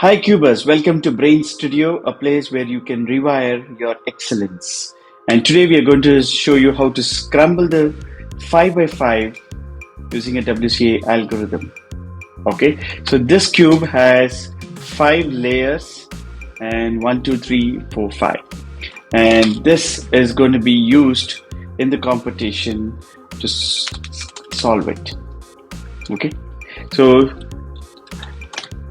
Hi Cubers, welcome to Brain Studio, a place where you can rewire your excellence. And today we are going to show you how to scramble the 5 by 5 using a WCA algorithm. Okay, so this cube has 5 layers and 1, 2, 3, 4, 5. And this is going to be used in the competition to solve it. Okay, so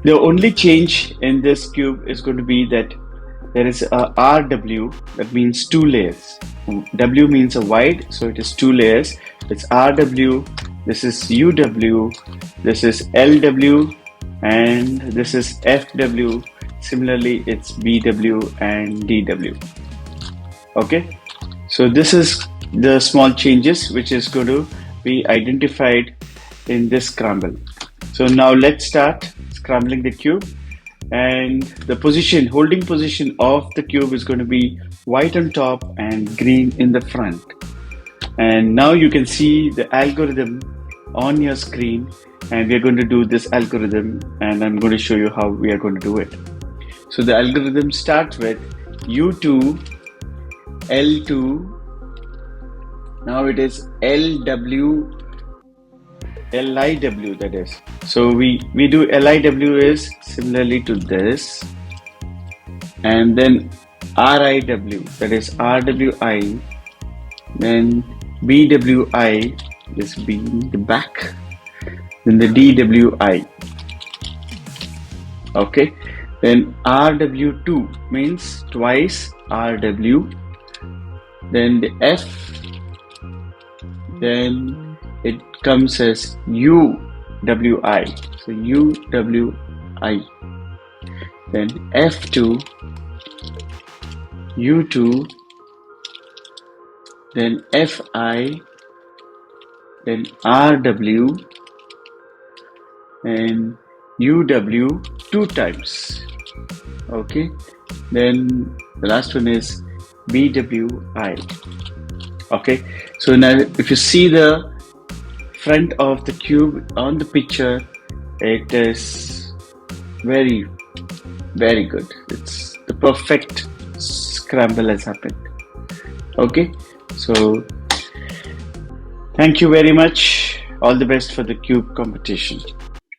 the only change in this cube is going to be that there is a RW, that means 2 layers. W means a wide, so it is 2 layers. It's RW, this is UW, this is LW, and this is FW. Similarly, it's BW and DW. Okay, so this is the small changes which is going to be identified in this scramble. So now let's start scrambling the cube, and the holding position of the cube is going to be white on top and green in the front. And now you can see the algorithm on your screen, and we are going to do this algorithm, and I'm going to show you how we are going to do it. So the algorithm starts with U2, L2, now it is LW, LIW, that is. So we do LIW is similarly to this, and then RIW, that is RWI, then BWI is being the back, then the DWI. Okay, then RW2 means twice RW, then the F, then it comes as UWI, so UWI, then F2, U2, then FI, then RW, and UW 2 times. Okay, then the last one is BWI. Okay, so now if you see the front of the cube on the picture, it is very good. It's the perfect scramble has happened. Okay, so thank you very much. All the best for the cube competition.